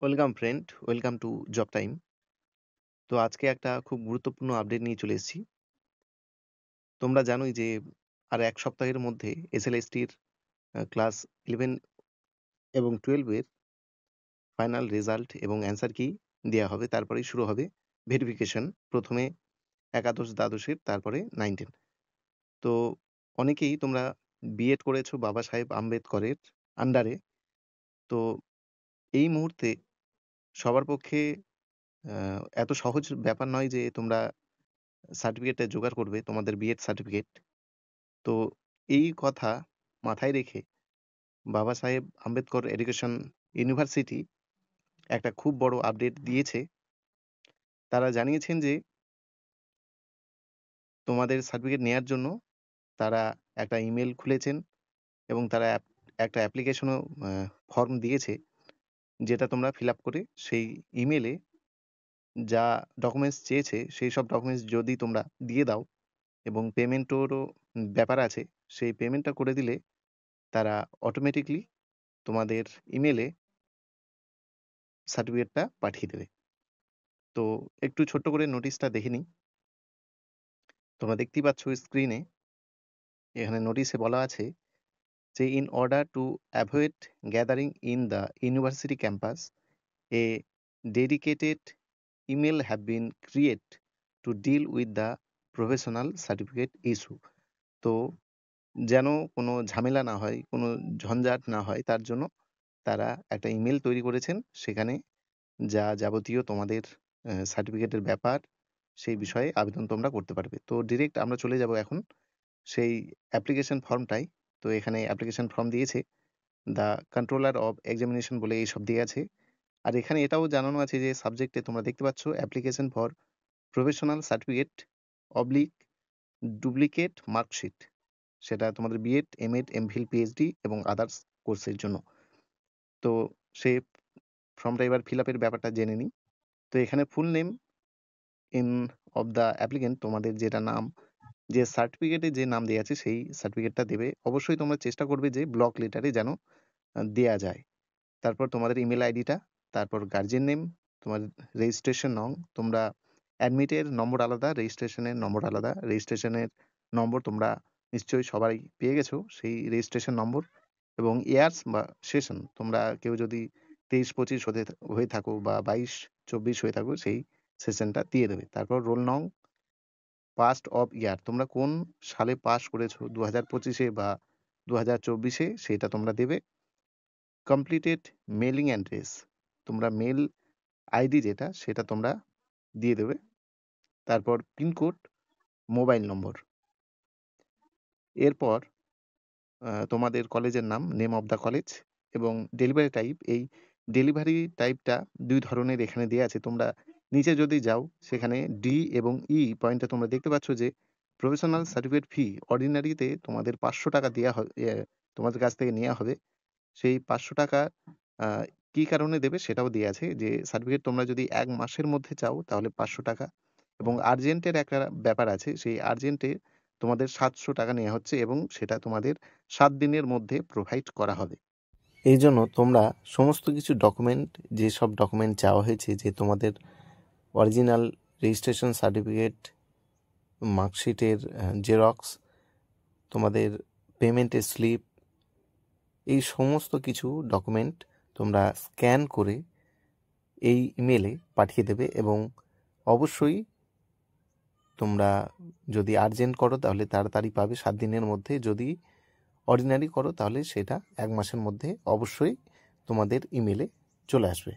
Welcome friend, welcome to job time. তো আজকে একটা খুব গুরুত্বপূর্ণ আপডেট নিয়ে চলে এসেছি। তোমরা জানোই যে আর ১ সপ্তাহের মধ্যে এসএলএসটির ক্লাস 11 এবং 12 এর ফাইনাল রেজাল্ট এবং অ্যান্সার কি দেয়া হবে। তারপরেই শুরু হবে ভেরিফিকেশন। ১ম এ একাদশ, দ্বাদশের, তারপরে 9-10। তো অনেকেই তোমরা বিএড করেছো বাবা সাহেব আম্বেদকরের আন্ডারে। তো এই মুহূর্তে সবার পক্ষে আ এত সহজ ব্যাপার নয় যে তোমরা সার্টিফিকেটটা জোগাড় করবে, তোমাদের বিএড সার্টিফিকেট। তো এই কথা মাথায় রেখে বাবা সাহেব আম্বেদকর এডুকেশন ইউনিভার্সিটি একটা খুব বড় আপডেট দিয়েছে। তারা জানিয়েছেন যে তোমাদের সার্টিফিকেট নেয়ার জন্য তারা একটা ইমেইল খুলেছেন এবং তারা একটা অ্যাপ্লিকেশনও ফর্ম দিয়েছে, যেটা তোমরা ফিল আপ করে সেই ইমেইলে যা ডকুমেন্টস চেয়েছে সেই সব ডকুমেন্টস যদি তোমরা দিয়ে দাও এবং পেমেন্টেরও ব্যাপার আছে, সেই পেমেন্টটা করে দিলে তারা অটোমেটিক্যালি তোমাদের ইমেইলে সার্টিফিকেটটা পাঠিয়ে দেবে। তো একটু ছোট্ট করে নোটিশটা দেখে নিই। তোমরা দেখতেই পাচ্ছ স্ক্রিনে, এখানে নোটিশে বলা আছে যে in order to avoid gathering in the university campus, a dedicated email have been create to deal with the professional certificate issue. তো যেন কোনো ঝামেলা না হয়, কোনো ঝঞ্ঝাট না হয়, তার জন্য তারা একটা ইমেল তৈরি করেছেন। সেখানে যা যাবতীয় তোমাদের সার্টিফিকেটের ব্যাপার, সেই বিষয়ে আবেদন তোমরা করতে পারবে। তো ডিরেক্ট আমরা চলে যাব এখন সেই অ্যাপ্লিকেশন ফর্মটায়। তো এখানে অ্যাপ্লিকেশন ফর্ম দিয়েছে, দ্য কন্ট্রোলার অফ এক্সামিনেশন বলে এইসব দিয়ে আছে। আর এখানে এটাও জানানো আছে যে সাবজেক্টে তোমরা দেখতে পাচ্ছ application for professional certificate oblique duplicate marksheet, সেটা তোমাদের বিএড, এমএড, এমফিল, পিএইচডি এবং আদার্স কোর্সের জন্য। তো সেই ফর্মটা এবার ফিল আপের ব্যাপারটা জেনে নিই। তো এখানে full name in of the applicant, তোমাদের যেটা নাম, যে সার্টিফিকেটে যে নাম দেয়া আছে সেই সার্টিফিকেটটা দেবে। অবশ্যই তোমরা চেষ্টা করবে যে ব্লক লেটারে যেন দেয়া যায়। তারপর তোমাদের ইমেল আইডিটা, তারপর গার্জিয়ান নেম, তোমার রেজিস্ট্রেশন নং, তোমরা অ্যাডমিটের নম্বর আলাদা, রেজিস্ট্রেশনের নম্বর আলাদা। রেজিস্ট্রেশনের নম্বর তোমরা নিশ্চয়ই সবাই পেয়ে গেছো, সেই রেজিস্ট্রেশন নম্বর এবং ইয়ার্স বা সেশন, তোমরা কেউ যদি 23-25 হয়ে থাকো বা 22-24 হয়ে থাকো, সেই সেশনটা দিয়ে দেবে। তারপর রোল নং, পাস্ট অফ ইয়ার, তোমরা কোন সালে পাস করেছো, 2025-এ বা 2024-এ, সেটা তোমরা দেবে। কমপ্লিটেড মেলিং অ্যাড্রেস, তোমরা মেল আইডি যেটা, সেটা তোমরা দিয়ে দেবে। তারপর পিনকোড, মোবাইল নম্বর। এরপর তোমাদের কলেজের নাম, নেম অফ দ্য কলেজ এবং ডেলিভারি টাইপ। এই ডেলিভারি টাইপটা 2 ধরনের এখানে দেয়া আছে। তোমরা নিচে যদি যাও, সেখানে ডি এবং ই পয়েন্টে তোমরা দেখতে পাচ্ছ যে প্রফেশনাল সার্টিফিকেট ফি অর্ডিনারিতে তোমাদের 500 টাকা দেয়া তোমাদের কাছ থেকে নেয়া হবে। সেই 500 টাকা আ কি কারণে দেবে সেটাও দেয়া আছে, যে সার্টিফিকেট তোমরা যদি 1 মাসের মধ্যে চাও তাহলে 500 টাকা এবং আর্জেন্টের একটা ব্যাপার আছে, সেই আর্জেন্টে তোমাদের 700 টাকা নেয়া হচ্ছে এবং সেটা তোমাদের 7 দিনের মধ্যে প্রোভাইড করা হবে। এইজন্য তোমরা সমস্ত কিছু ডকুমেন্ট, যেসব ডকুমেন্ট চাওয়া হয়েছে, যে তোমাদের অরিজিনাল রেজিস্ট্রেশন সার্টিফিকেট, মার্কশিটের জেরক্স, তোমাদের পেমেন্টের স্লিপ, এই সমস্ত কিছু ডকুমেন্ট তোমরা স্ক্যান করে এই ইমেলে পাঠিয়ে দেবে এবং অবশ্যই তোমরা যদি আর্জেন্ট করো তাহলে তাড়াতাড়ি পাবে 7 দিনের মধ্যে, যদি অর্ডিনারি করো তাহলে সেটা 1 মাসের মধ্যে অবশ্যই তোমাদের ইমেলে চলে আসবে।